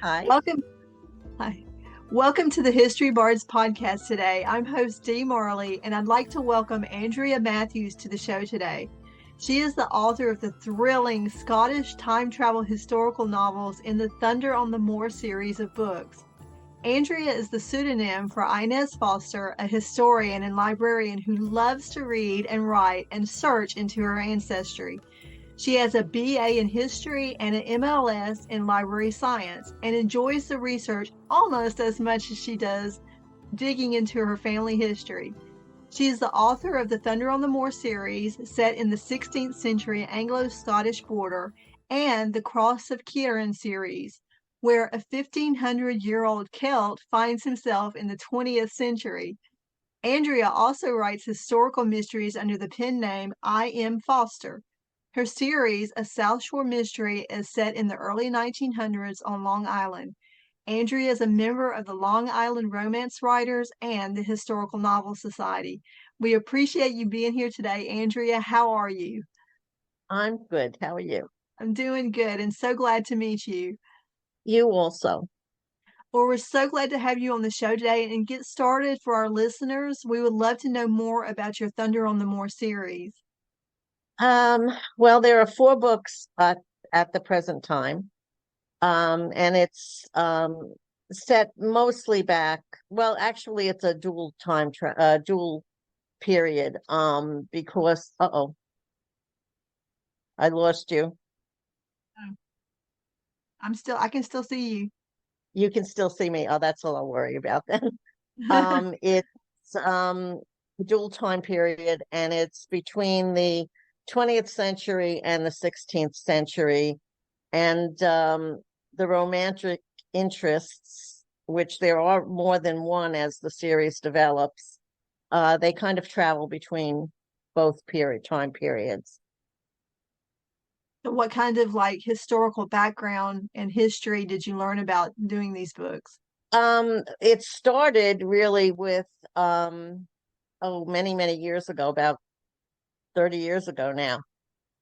Hi. Welcome. Hi. Welcome to the History Bards podcast today. I'm host Dee Marley, and I'd like to welcome Andrea Matthews to the show today. She is the author of the thrilling Scottish time travel historical novels in the Thunder on the Moor series of books. Andrea is the pseudonym for Inez Foster, a historian and librarian who loves to read and write and search into her ancestry. She has a BA in history and an MLS in library science and enjoys the research almost as much as she does digging into her family history. She is the author of the Thunder on the Moor series set in the 16th century Anglo-Scottish border and the Cross of Kieran series, where a 1500-year-old Celt finds himself in the 20th century. Andrea also writes historical mysteries under the pen name I.M. Foster. Her series, A South Shore Mystery, is set in the early 1900s on Long Island. Andrea is a member of the Long Island Romance Writers and the Historical Novel Society. We appreciate you being here today, Andrea. How are you? I'm good. How are you? I'm doing good and so glad to meet you. You also. Well, we're so glad to have you on the show today and get started for our listeners. We would love to know more about your Thunder on the Moor series. Well, there are four books at the present time. And it's set mostly back. Well, actually, it's a dual period. Because I lost you. Oh, I can still see You can still see me. Oh, that's all I'll worry about then. you. It's dual time period, and it's between the 20th century and the 16th century, and the romantic interests, which there are more than one as the series develops, they kind of travel between both time periods. What kind of like historical background and history did you learn about doing these books? It started really with many years ago, about 30 years ago now.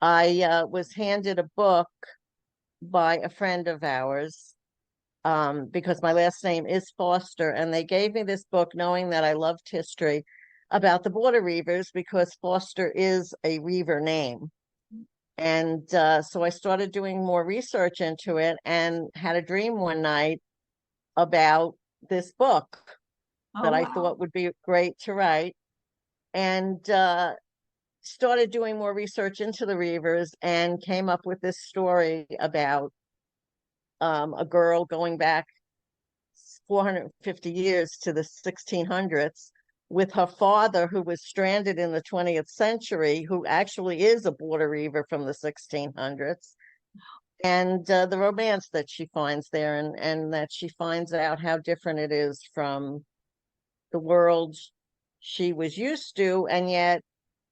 I was handed a book by a friend of ours, because my last name is Foster, and they gave me this book knowing that I loved history about the border reavers because Foster is a reaver name. And so I started doing more research into it and had a dream one night about this book Oh, that I wow. thought would be great to write. And started doing more research into the reavers and came up with this story about a girl going back 450 years to the 1600s with her father, who was stranded in the 20th century, who actually is a border reaver from the 1600s, and the romance that she finds there, and that she finds out how different it is from the world she was used to, and yet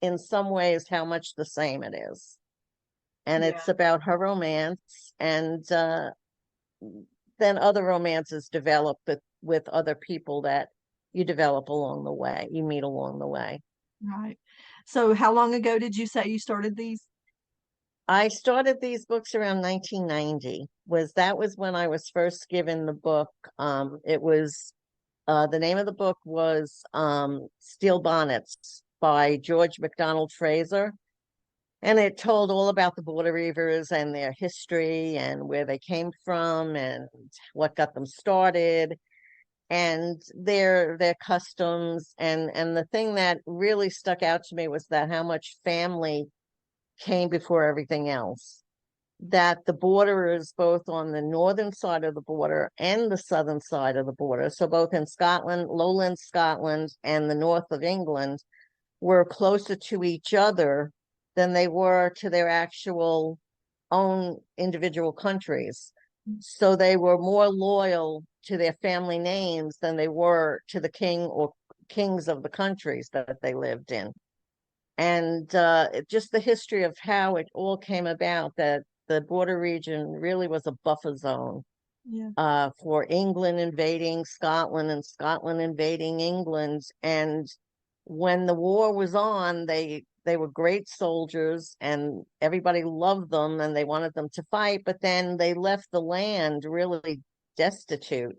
in some ways how much the same it is. And Yeah. it's about her romance, and then other romances develop with other people that you develop along the way, you meet along the way. Right. So how long ago did you say you started these? I started these books around 1990. That was when I was first given the book. It was the name of the book was Steel Bonnets by George MacDonald Fraser. And it told all about the border reavers and their history and where they came from and what got them started and their customs. And the thing that really stuck out to me was that how much family came before everything else. That the borderers, both on the northern side of the border and the southern side of the border, so both in Scotland, lowland Scotland, and the north of England, were closer to each other than they were to their actual own individual countries. So they were more loyal to their family names than they were to the king or kings of the countries that they lived in. And just the history of how it all came about, that the border region really was a buffer zone Yeah. for England invading Scotland and Scotland invading England. And when the war was on, they were great soldiers and everybody loved them and they wanted them to fight, but then they left the land really destitute.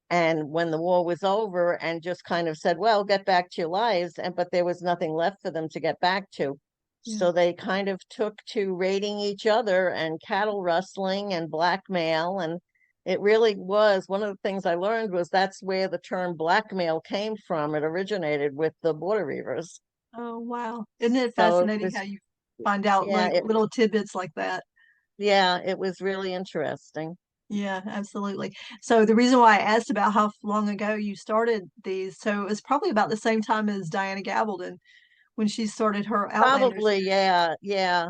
And when the war was over, and just kind of said, well, get back to your lives. But there was nothing left for them to get back to. Yeah. So they kind of took to raiding each other and cattle rustling and blackmail. And it really was one of the things I learned was that's where the term blackmail came from. It originated with the border reivers. Oh, wow. Isn't it So it fascinating how was, you find out yeah, like little tidbits like that? yeah, it was really interesting. Yeah, absolutely. So the reason why I asked about how long ago you started these, so it was probably about the same time as Diana Gabaldon when she started her Outlander Probably, series. yeah.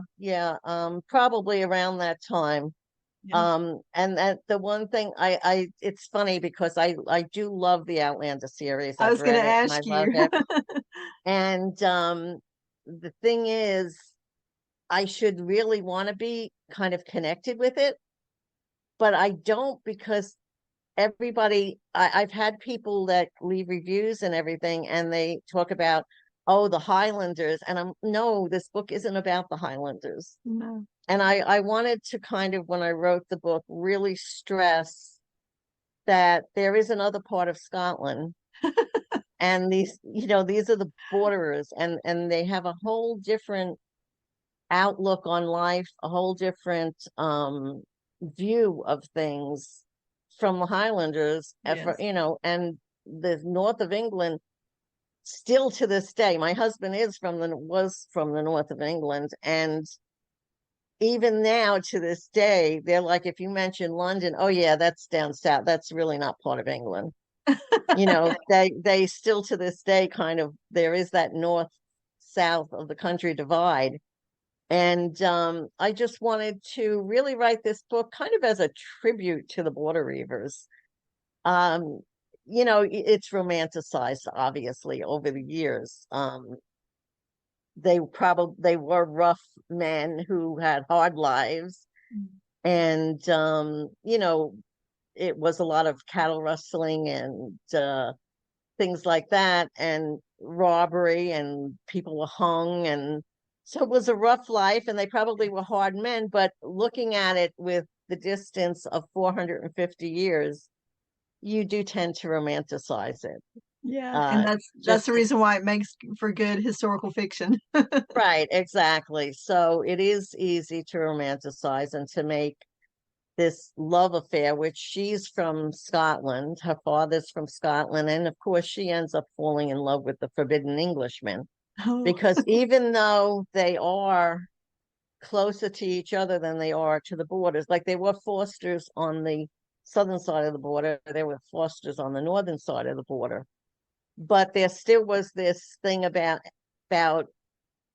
Probably around that time. Yeah. And that the one thing it's funny because I do love the Outlander series. I I've was going to read it and I ask love you. it. And the thing is, I should really want to be kind of connected with it, but I don't because I've had people that leave reviews and everything, and they talk about, oh, the Highlanders, and no, this book isn't about the Highlanders. No. And I wanted to kind of, when I wrote the book, really stress that there is another part of Scotland, and these are the borderers, and they have a whole different outlook on life, a whole different view of things from the Highlanders, Yes. and the north of England. Still to this day, my husband was from the north of England, and even now to this day, they're like, if you mention London, oh yeah, that's down south. That's really not part of England. They still to this day kind of, there is that north south of the country divide. And I just wanted to really write this book kind of as a tribute to the border reivers. Um, it's romanticized obviously over the years. They were rough men who had hard lives, and it was a lot of cattle rustling and things like that, and robbery, and people were hung, and so it was a rough life, and they probably were hard men. But looking at it with the distance of 450 years, you do tend to romanticize it. Yeah, and that's Just the reason why it makes for good historical fiction. Right, exactly. So it is easy to romanticize and to make this love affair, which she's from Scotland, her father's from Scotland, and of course she ends up falling in love with the forbidden Englishman, Oh, because even though they are closer to each other than they are to the borders, like they were Forsters on the southern side of the border, they were Forsters on the northern side of the border, but there still was this thing about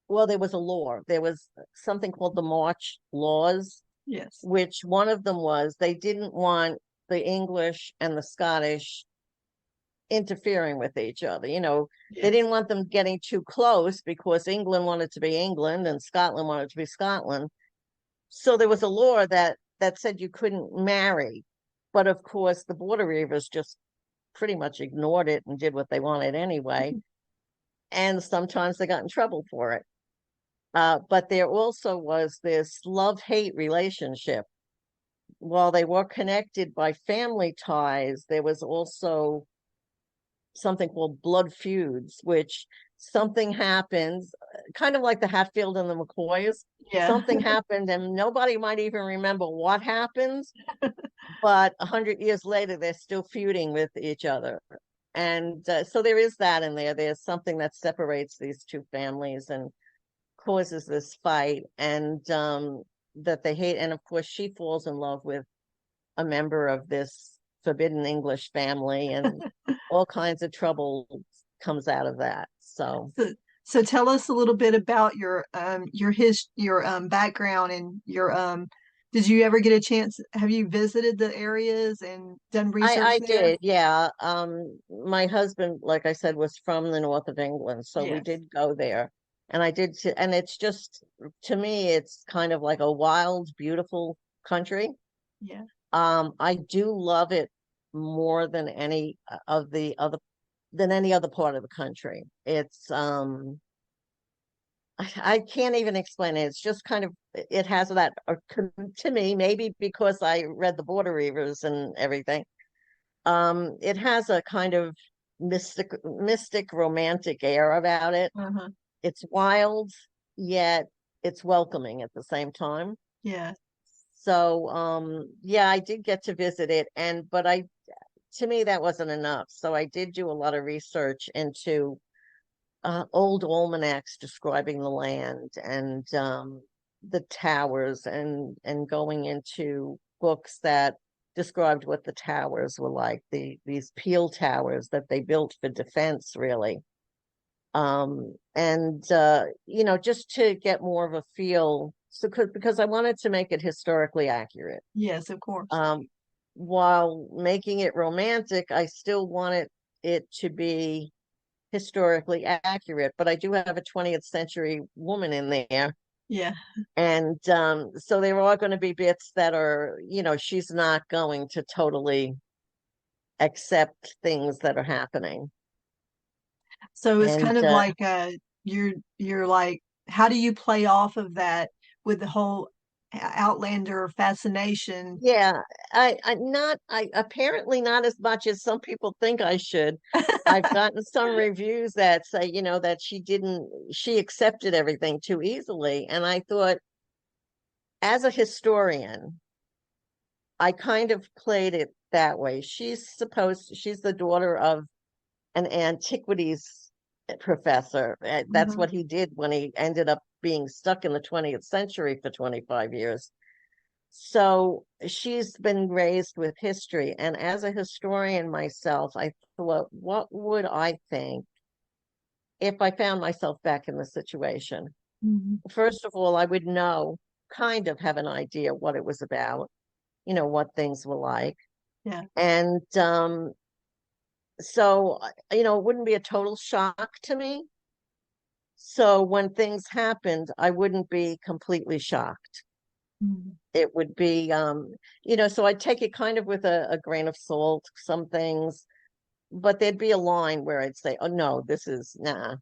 well, there was a law. There was something called the March laws, yes. which one of them was they didn't want the English and the Scottish interfering with each other. They Yes. didn't want them getting too close because England wanted to be England and Scotland wanted to be Scotland. So there was a law that said you couldn't marry. But of course, the border reivers just pretty much ignored it and did what they wanted anyway. And sometimes they got in trouble for it. But there also was this love-hate relationship. While they were connected by family ties, there was also something called blood feuds, which something happens, kind of like the Hatfield and the McCoys. Yeah. Something happened, and nobody might even remember what happened, but 100 years later, they're still feuding with each other. And so there is that in there. There's something that separates these two families and causes this fight, and that they hate. And of course, she falls in love with a member of this forbidden English family, and all kinds of trouble comes out of that. So So tell us a little bit about your background and your did you ever get a chance, have you visited the areas and done research I there? did, yeah. My husband, like I said, was from the north of England, so we Yes. did go there. And and it's just, to me, it's kind of like a wild, beautiful country. Yeah. I do love it more than any of the other than any other part of the country. It's I can't even explain it. It's just kind of, it has that, to me, maybe because I read the Border Reavers and everything. It has a kind of mystic romantic air about it. Uh-huh. It's wild, yet it's welcoming at the same time. Yeah. So, yeah, I did get to visit it, but to me, that wasn't enough. So I did do a lot of research into old almanacs describing the land and the towers, and going into books that described what the towers were like, these peel towers that they built for defense, really. And just to get more of a feel, because I wanted to make it historically accurate. Yes, of course. While making it romantic, I still wanted it to be historically accurate, but I do have a 20th century woman in there. Yeah. And so there are going to be bits that are, she's not going to totally accept things that are happening. So it's And kind of like you're like, how do you play off of that with the whole Outlander fascination? yeah, I apparently not as much as some people think I should. I've gotten some reviews that say, that she accepted everything too easily. And I thought, as a historian, I kind of played it that way. She's the daughter of an antiquities professor. That's Mhm. what he did when he ended up being stuck in the 20th century for 25 years. So she's been raised with history. And as a historian myself, I thought, what would I think if I found myself back in the situation? Mhm. First of all, I would kind of have an idea what it was about, what things were like. Yeah. And so, it wouldn't be a total shock to me. So when things happened, I wouldn't be completely shocked. Mhm. It would be, so I'd take it kind of with a grain of salt, some things, but there'd be a line where I'd say, oh no, this is nah.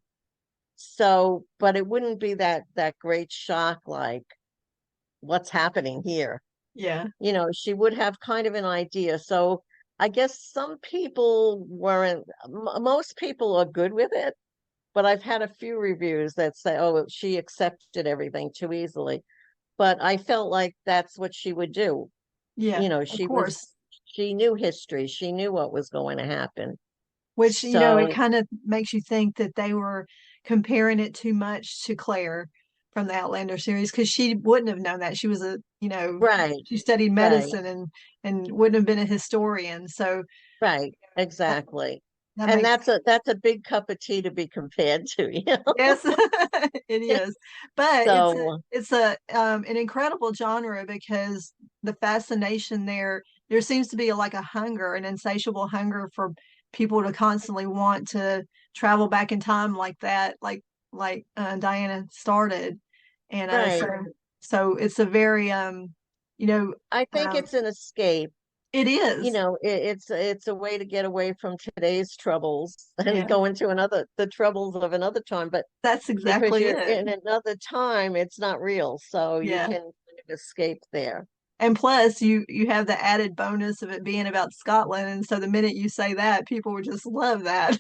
So, but it wouldn't be that great shock, like what's happening here. Yeah. She would have kind of an idea. So I guess some people weren't, most people are good with it, but I've had a few reviews that say, oh, she accepted everything too easily. But I felt like that's what she would do. Yeah. Of course. She knew history. She knew what was going to happen. Which, it So, kind of makes you think that they were comparing it too much to Claire from the Outlander series, because she wouldn't have known that. She was right, she studied right, medicine and wouldn't have been a historian. So right, that, exactly. that And makes that's a big cup of tea to be compared to, you know? yes, it is. But So, it's a an incredible genre, because the fascination there seems to be like a hunger, an insatiable hunger for people to constantly want to travel back in time like that, like Diana started. And right. so it's a very you know I think um it's an escape. it is. It's a way to get away from today's troubles and Yeah, go into the troubles of another time. But that's because exactly you're it. in another time, it's not real. So you Yeah. can kind of escape there. And plus, you have the added bonus of it being about Scotland, and so the minute you say that, people would just love that.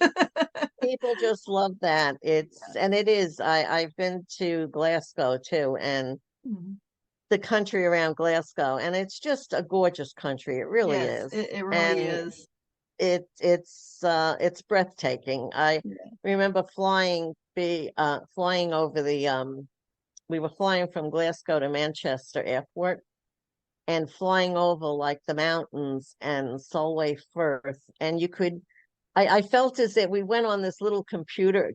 People just love that. And it is. I've been to Glasgow too, and Mhm. the country around Glasgow, and it's just a gorgeous country. It really Yes, is. it really And is. it's breathtaking. I Yeah. remember flying over we were flying from Glasgow to Manchester Airport, and flying over like the mountains and Solway Firth, and I felt as if we went on this little commuter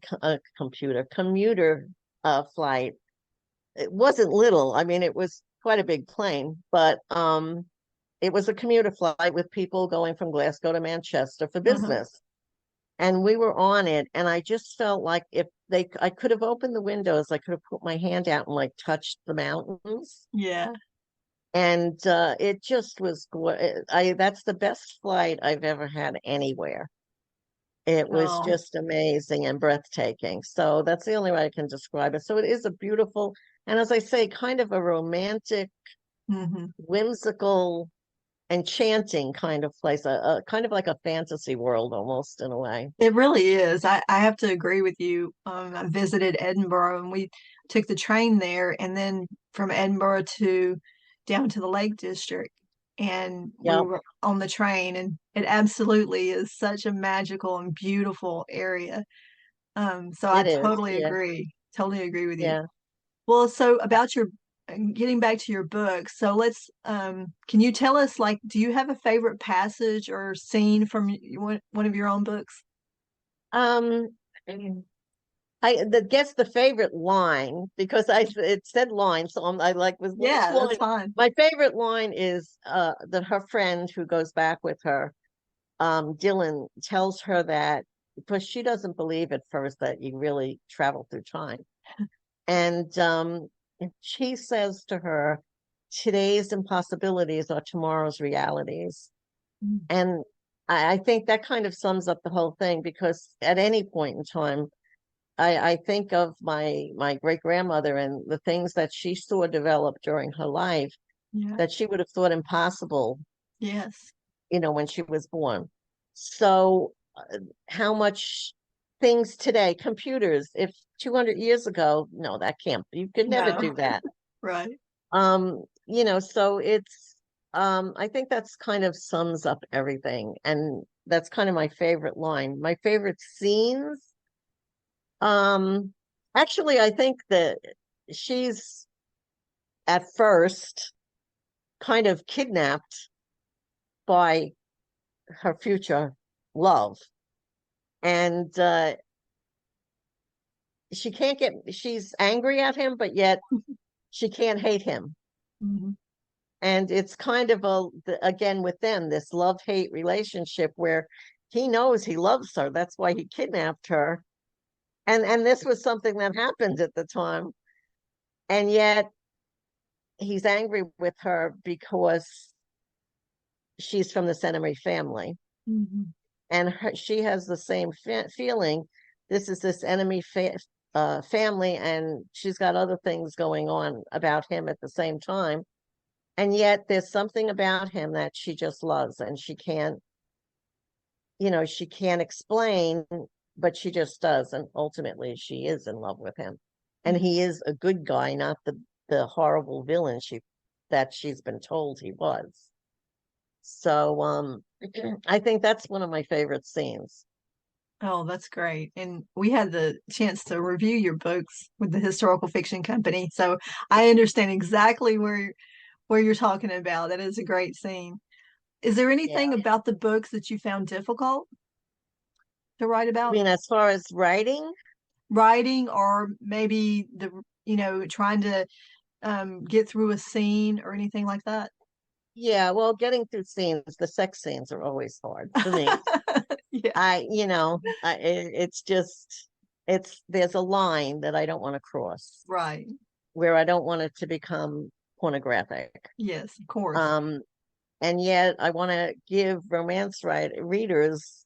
flight. It wasn't little. I mean, it was quite a big plane, but it was a commuter flight with people going from Glasgow to Manchester for Uh-huh. business. And we were on it, and I just felt like if I could have opened the windows, I could have put my hand out and like touched the mountains. Yeah. And it just was, that's the best flight I've ever had anywhere. It was Oh, just amazing and breathtaking. So that's the only way I can describe it. So it is a beautiful, and as I say, kind of a romantic, hmm. whimsical, enchanting kind of place, a kind of like a fantasy world almost in a way. It really is. I have to agree with you. I visited Edinburgh and we took the train there and then from Edinburgh to down to the Lake District. And we Yep, were on the train and it absolutely is such a magical and beautiful area. So I it is. totally Yeah, agree. Totally agree with you. yeah. Well, so about your getting back to your book, so let's can you tell us like do you have a favorite passage or scene from one of your own books? Um, guess the favorite line because it said line, so I like was which Yeah, that's line? fine. My favorite line is that her friend who goes back with her, Dylan, tells her that because she doesn't believe at first that you really travel through time. And she says to her, today's impossibilities are tomorrow's realities. Mm. And I think that kind of sums up the whole thing because at any point in time, I think of my great grandmother and the things that she saw develop during her life Yeah. that she would have thought impossible, Yes. when she was born. So, how much things today, computers, if 200 years ago, no, that can't, you could never No. do that. Right. So I think that's kind of sums up everything. And that's kind of my favorite line. My favorite scenes, um, actually, I think that she's at first kind of kidnapped by her future love. And she's angry at him, but yet she can't hate him. Hmm. And it's kind of again with them, this love-hate relationship where he knows he loves her. That's why he kidnapped her. And this was something that happened at the time. And yet he's angry with her because she's from the Senemy family. Hmm. And she has the same feeling. This enemy family, and she's got other things going on about him at the same time. And yet there's something about him that she just loves, and she can't explain, but she just does. And ultimately, she is in love with him. And Yeah. he is a good guy, not the horrible villain that she's been told he was. So I think that's one of my favorite scenes. Oh, that's great. And we had the chance to review your books with the Historical Fiction Company. So I understand exactly where you're talking about. That is a great scene. Is there Yeah. anything about the books that you found difficult to write I about? mean, as far as writing, Writing or maybe trying to get through a scene or anything like that? yeah, well, getting through scenes, the sex scenes are always hard for me. Yeah, It's just, there's a line that I don't want to cross right. where I don't want it to become pornographic. Yes, of course. Um, and yet I want to give readers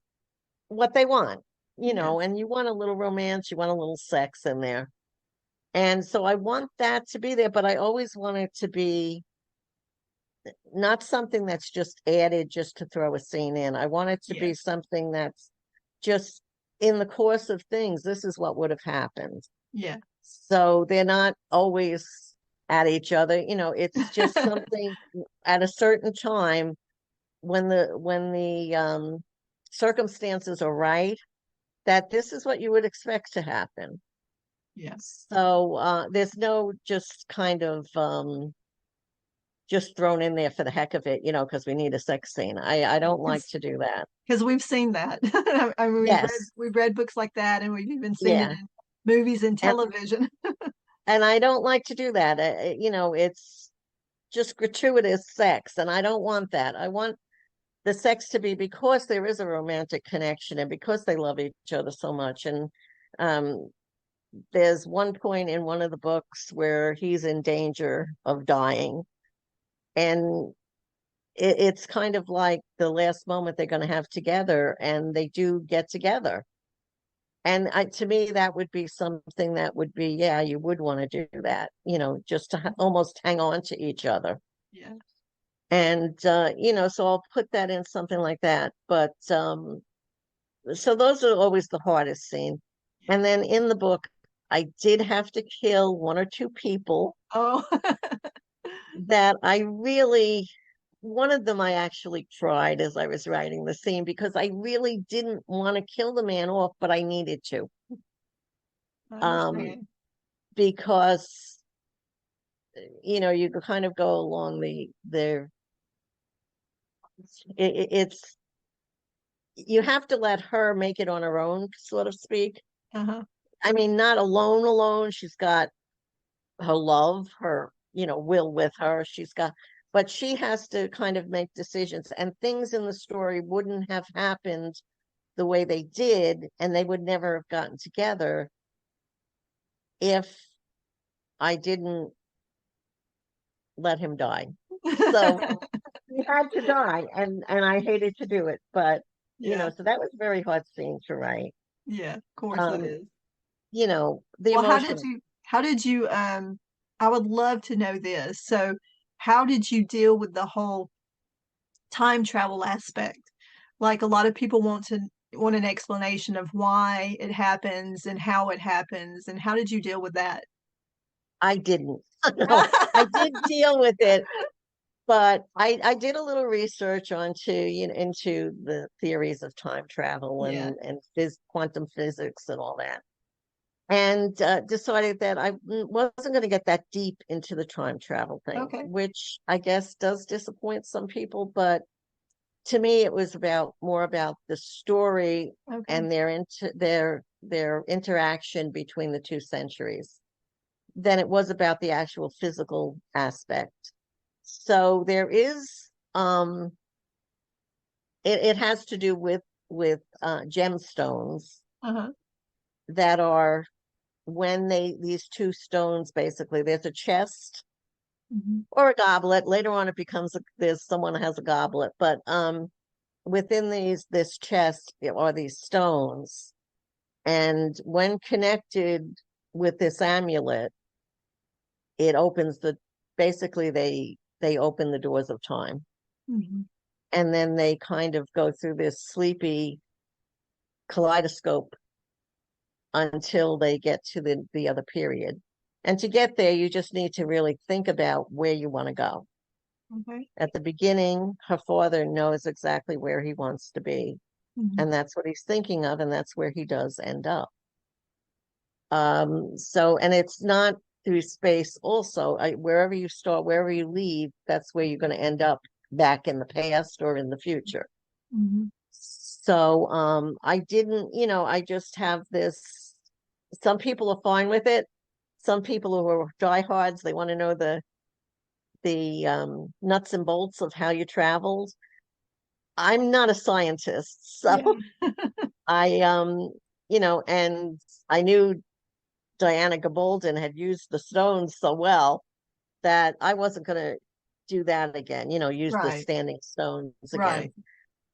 what they want, Yes. and you want a little romance, you want a little sex in there. And so I want that to be there, but I always want it to be not something that's just added just to throw a scene in. I want it to Yeah. be something that's just in the course of things, this is what would have happened. Yeah. So they're not always at each other. It's just something at a certain time when the circumstances are right, that this is what you would expect to happen. Yeah. So there's no just kind of just thrown in there for the heck of it, because we need a sex scene. I don't like to do that. Because we've seen that. I mean, Yes. we've read books like that, and we've even seen it Yeah. in movies and And television. and I don't like to do that. It's just gratuitous sex, and I don't want that. I want the sex to be because there is a romantic connection and because they love each other so much. And um, there's one point in one of the books where he's in danger of dying, and it's kind of like the last moment they're going to have together, and they do get together. And to me, that would be something that would be, yeah, you would want to do that, just to almost hang on to each other. Yeah. And, so I'll put that in something like that. But so those are always the hardest scene. And then in the book, I did have to kill one or two people Oh. that I really, one of them I actually cried as I was writing the scene, because I really didn't want to kill the man off, but I needed to. I Um, understand. because you could kind of go along it's you have to let her make it on her own, so to speak. Uh-huh. I mean, not alone. She's got her love, her, will with her. But she has to kind of make decisions, and things in the story wouldn't have happened the way they did, and they would never have gotten together if I didn't let him die. So he had to die, and I hated to do it, but Yeah. so that was a very hard scene to write. Yeah, of course it Um, is. the Well, emotional. how did you I would love to know this. So, how did you deal with the whole time travel aspect? Like a lot of people want an explanation of why it happens and how it happens, and how did you deal with that? I didn't. No, I did deal with it, but I did a little research into the theories of time travel Yeah. and quantum physics and all that, and decided that I wasn't going to get that deep into the time travel thing, Okay. which I guess does disappoint some people. But to me, it was more about the story Okay. and their interaction between the two centuries than it was about the actual physical aspect. So there is it has to do with gemstones Uh-huh. that are, when these two stones, basically there's a chest Mhm. or a goblet. Later on it becomes there's someone has a goblet, but within this chest are these stones, and when connected with this amulet, it opens basically they open the doors of time, Mhm. and then they kind of go through this sleepy kaleidoscope until they get to the other period. And to get there, you just need to really think about where you want to go. Okay. At the beginning, her father knows exactly where he wants to be, Mhm. and that's what he's thinking of, and that's where he does end up. So, and it's not through space also. Wherever you start, wherever you leave, that's where you're going to end up, back in the past or in the future. Mhm. So I didn't, I just have this. Some people are fine with it. Some people who are diehards, they want to know the nuts and bolts of how you traveled. I'm not a scientist, so Yeah. I and I knew Diana Gabaldon had used the stones so well that I wasn't going to do that again, use the Right. standing stones again,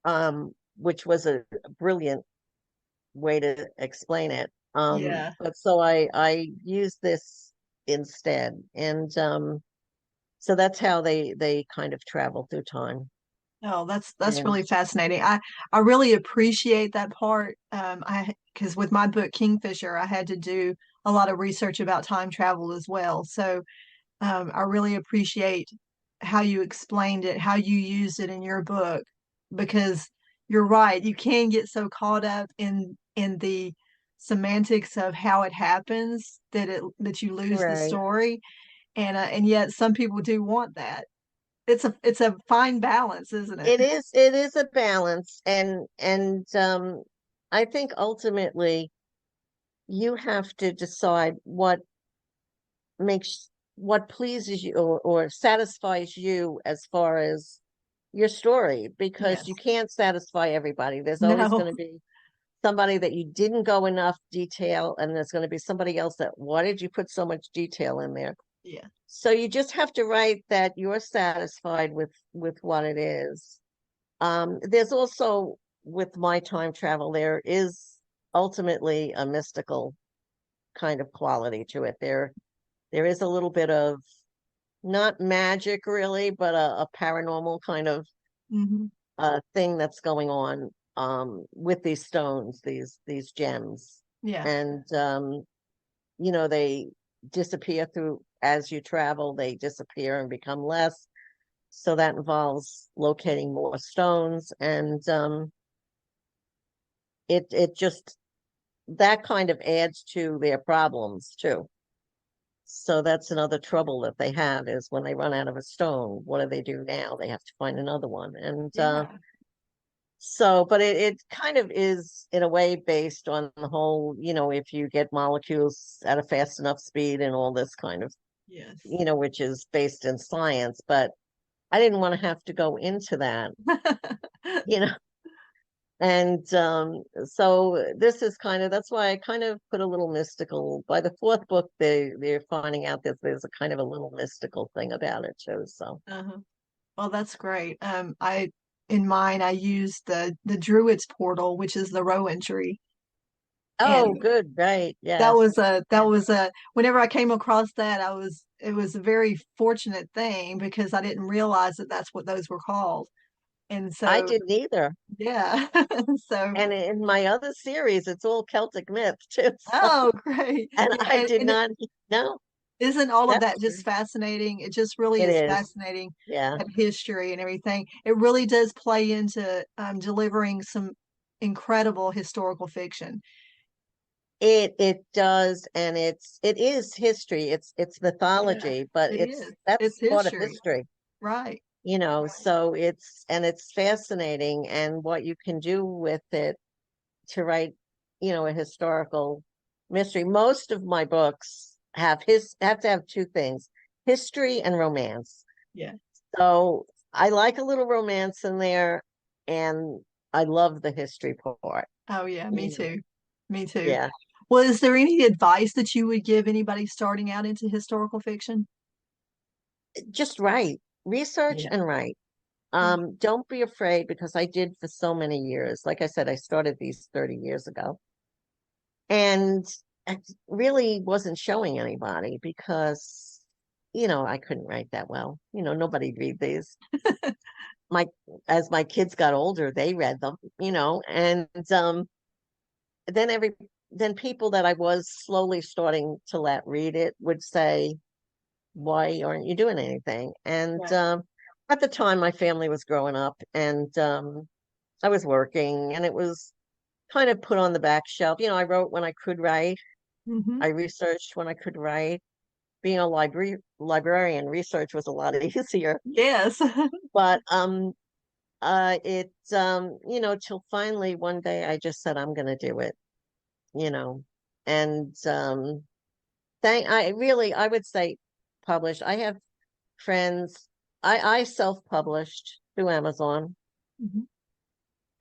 Right. which was a brilliant way to explain it. Yeah. But so I used this instead, and so that's how they kind of travel through time. Oh, that's And really fascinating. I really appreciate that part. Because with my book Kingfisher, I had to do a lot of research about time travel as well. So I really appreciate how you explained it, how you used it in your book, because you're right. You can get so caught up in the semantics of how it happens that you lose the right, story, and yet some people do want that. It's a fine balance, isn't it? it is a balance, and I think ultimately you have to decide makes what pleases you, or satisfies you as far as your story, because you Yes. can't satisfy everybody. There's always No. going to be somebody that you didn't go enough detail, and there's going to be somebody else that, why did you put so much detail in there? Yeah. So you just have to write that you're satisfied with what it is. There's also, with my time travel, there is ultimately a mystical kind of quality to it. There is a little bit of, not magic really, but a paranormal kind of Hmm. thing that's going on with these stones, these gems. Yeah. And they disappear through, as you travel, they disappear and become less. So that involves locating more stones, and it just, that kind of adds to their problems too. So that's another trouble that they have, is when they run out of a stone, what do they do now? They have to find another one. And Yeah. so, but it kind of is in a way based on the whole, if you get molecules at a fast enough speed and all this kind of, Yes. which is based in science. But I didn't want to have to go into that, you know. And so this is kind of, that's why I kind of put a little mystical. By the fourth book, they're finding out that there's a kind of a little mystical thing about it too. So, Uh-huh. Well, that's great. I in mine I used the Druid's portal, which is the Rowan tree, oh, and good, right, that yes. was a that was a whenever I came across that, it was a very fortunate thing because I didn't realize that that's what those were called, and I so didn't either. yeah, so And in my other series, it's all Celtic myth too. So, oh great, and yeah, I did and not know. isn't all of that That's just fascinating? It just really it is is. fascinating, Yeah. that history and everything. It really does play into delivering some incredible historical fiction. It does, and it is history. It's Yeah, mythology, but it is. It's that's part of history, history, right? so it's fascinating, and what you can do with it to write, a historical mystery. Most of my books have to have two things: history and romance. Yeah. So I like a little romance in there, and I love the history part. Oh yeah, me You know, too. Me too. yeah, Well, is there any advice that you would give anybody starting out into historical fiction? just write, research Yeah. and write. Yeah. Don't be afraid, because I did for so many years. Like I said, I started these 30 years ago, and I really wasn't showing anybody because, I couldn't write that well. Nobody'd read these. My As my kids got older, they read them, and then then people that I was slowly starting to let read it would say, "Why aren't you doing anything?" And Right. at the time, my family was growing up, and I was working, and it was kind of put on the back shelf. I wrote when I could write. Hmm. I researched when I could write. Being a librarian, research was a lot easier. Yes. But till finally one day I just said, I'm gonna do it, you know. And thank I really I would say published. I have friends. I self-published through Amazon. Hmm.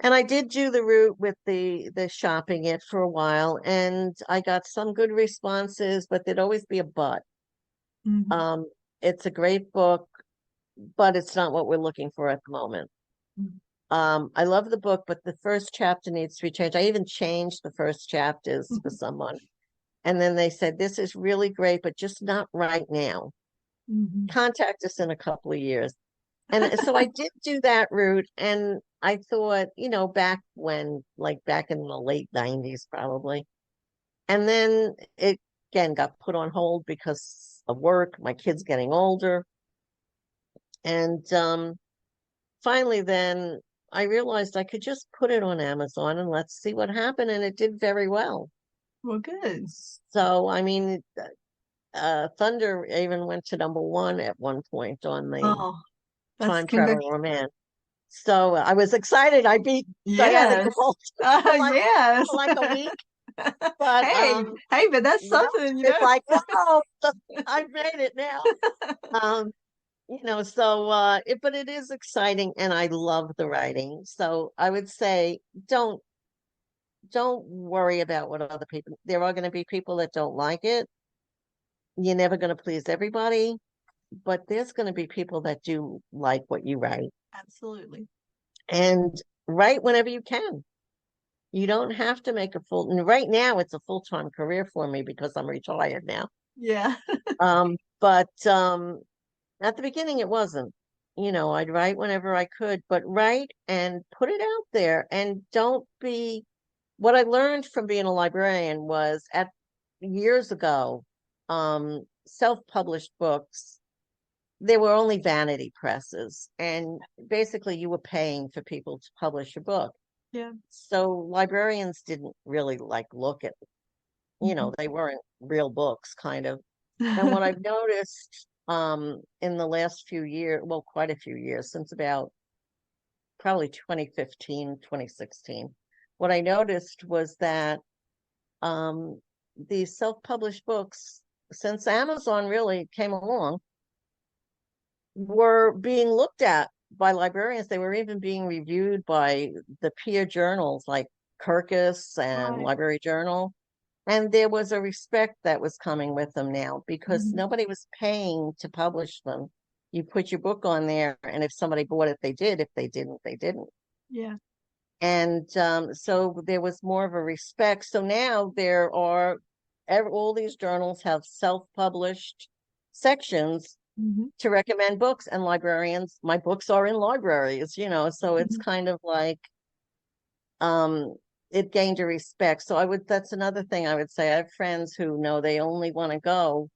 And I did do the route with the shopping it for a while, and I got some good responses, but there'd always be a but. Hmm. Um, it's a great book, but it's not what we're looking for at the moment. I love the book, but the first chapter needs to be changed. I even changed the first chapters for someone, and then they said, "This is really great, but just not right now. Hmm. Contact us in a couple of years." And so I did do that route, and I thought, back when, like back in the late 90s, probably. And then it again got put on hold because of work, my kids getting older. And finally, then I realized I could just put it on Amazon and let's see what happened. And it did very well. Well, good. So, I mean, Thunder even went to number one at one point on the Oh, that's time travel romance. So I was excited. I beat Diana yes. Gabal for like Yes. for like a week. But Hey, hey, but that's now something, you it's know. like, oh, I've made it now. Um, but it is exciting, and I love the writing. So I would say don't don't worry about what other people. There are going to be people that don't like it, you're never going to please everybody, but there's going to be people that do like what you write. Absolutely. And write whenever you can. You don't have to make a full, and right now it's a full-time career for me because I'm retired now. Yeah. But at the beginning it wasn't. I'd write whenever I could, but write and put it out there and don't be what I learned from being a librarian was at years ago, self-published books, there were only vanity presses, and basically you were paying for people to publish a book. Yeah. So librarians didn't really look at, Mhm. they weren't real books kind of. And what I've noticed in the last few years, well, quite a few years, since about probably 2015, 2016, what I noticed was that um, these self-published books, since Amazon really came along, were being looked at by librarians. They were even being reviewed by the peer journals like Kirkus and Right. Library Journal. And there was a respect that was coming with them now because Mhm. nobody was paying to publish them. You put your book on there, and if somebody bought it, they did. If they didn't, they didn't. Yeah. And so there was more of a respect. So now there are all these journals have self-published sections Mhm. to recommend books, and librarians, my books are in libraries, so it's Mhm. kind of like um it gained a respect. So that's another thing I would say. I have friends who know they only want to go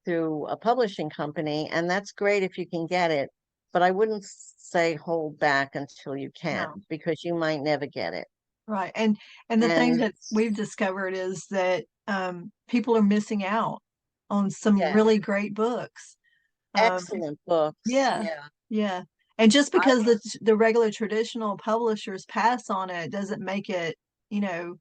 through a publishing company, and that's great if you can get it, but I wouldn't say hold back until you can, No. because you might never get it. Right. And the thing And that we've discovered is that people are missing out on some yeah, really great books. Um, excellent books. yeah. Yeah, Yeah. And just I because the regular traditional publishers pass on it doesn't make it, you know,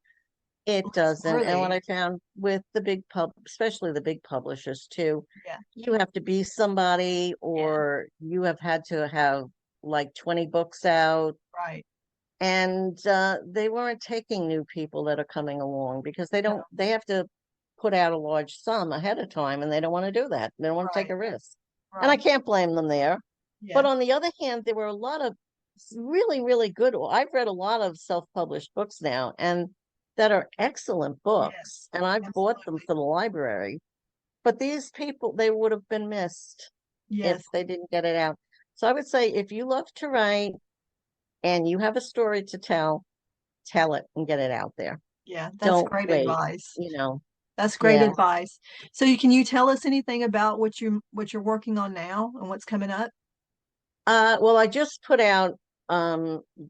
It less doesn't. And what worthy. I found with the big especially the big publishers too, Yeah. you have to be somebody, Yeah. or you have had to have like 20 books out. Right. And they weren't taking new people that are coming along because No. they have to put out a large sum ahead of time, and they don't want to do that. They don't want to take Right. a risk. And I Right. can't blame them there. Yeah. But on the other hand, there were a lot of really, really good. I've read a lot of self-published books now, and that are excellent books, Yes. and I've bought them Absolutely. for the library. But these people, they would have been missed if Yes. they didn't get it out. So I would say if you love to write and you have a story to tell it and get it out there. Yeah. That's Don't great wait, advice. you know. That's great Yeah. advice. So can you tell us anything about what you're working on now and what's coming up? Well, I just put out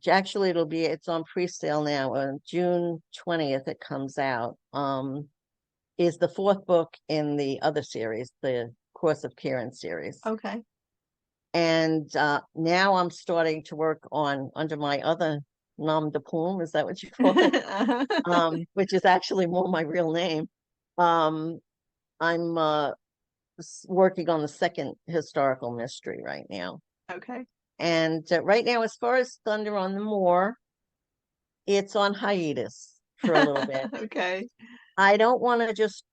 actually it's on pre-sale now. On June 20th it comes out. Is the fourth book in the other series, the Course of Kieran series. Okay. And now I'm starting to work on under my other nom de plume, is that what you call it? Which is actually more my real name. Um, I'm working on the second historical mystery right now. Okay. And right now, as far as Thunder on the Moor, it's on hiatus for a little bit. Okay. I don't want to just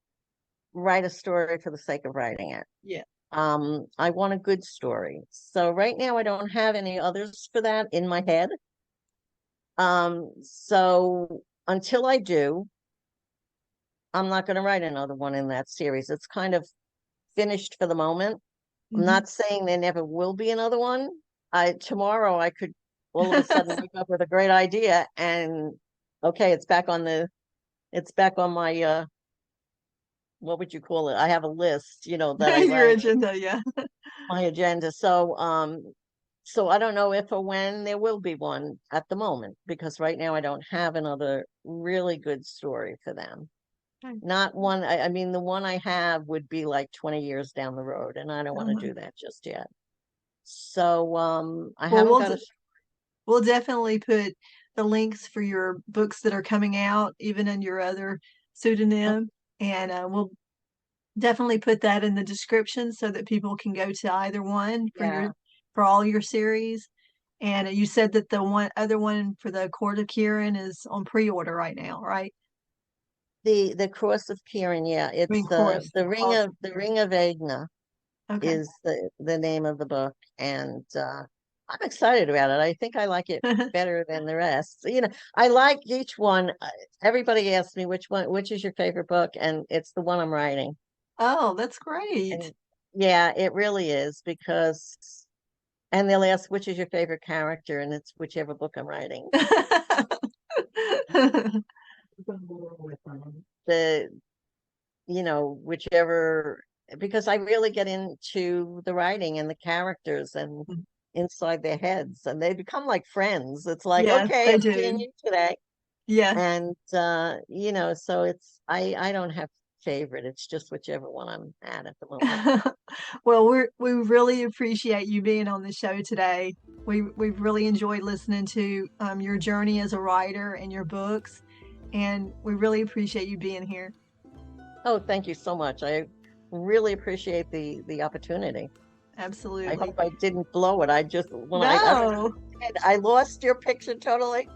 write a story for the sake of writing it. Yeah. I want a good story. So right now I don't have any others for that in my head. So until I do, I'm not going to write another one in that series. It's kind of finished for the moment. I'm Hmm. not saying there never will be another one. Tomorrow I could all of a sudden wake up with a great idea, and okay, it's back on my what would you call it? I have a list, that I Your write, agenda, yeah. my agenda. So I don't know if or when there will be one at the moment, because right now I don't have another really good story for them. Okay. Not one, I mean, the one I have would be like 20 years down the road, and I don't want to Uh-huh. do that just yet. So I Well, haven't got a we'll definitely put the links for your books that are coming out, even in your other pseudonym, and we'll definitely put that in the description so that people can go to either one yeah. for all your series. And you said that the other one for the Court of Kieran is on pre-order right now, right? The Cross of Kieran, yeah. I mean, It's course. the Awesome. Ring of Egna Okay. is the name of the book. And I'm excited about it. I think I like it better than the rest. You know, I like each one. Everybody asks me which is your favorite book, and it's the one I'm writing. Oh, that's great. And yeah, it really is because, and they'll ask which is your favorite character, and it's whichever book I'm writing. The, you know, whichever, because I really get into the writing and the characters and inside their heads, and they become like friends. It's like, Yes, okay, they I'm seeing do. you today. Yes. And you know, so it's I don't have favorite. It's just whichever one I'm at the moment. Well, we really appreciate you being on the show today. We've really enjoyed listening to your journey as a writer and your books, and we really appreciate you being here. Oh, thank you so much. I really appreciate the opportunity. I Absolutely. hope I didn't blow it. I just No. I lost your picture totally.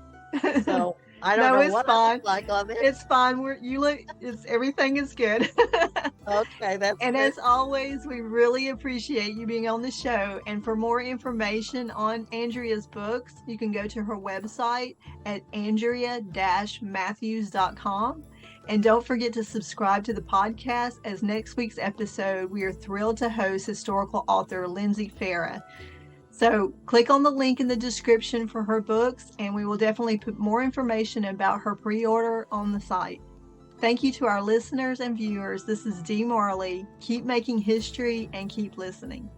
So I don't No, know it's what I fine. look like on this. It's fine. Everything is good. Okay, that's And good. as always, we really appreciate you being on the show. And for more information on Andrea's books, you can go to her website at andrea-matthews.com. And don't forget to subscribe to the podcast, as next week's episode, we are thrilled to host historical author Lindsay Farah. So click on the link in the description for her books, and we will definitely put more information about her pre-order on the site. Thank you to our listeners and viewers. This is Dee Marley. Keep making history and keep listening.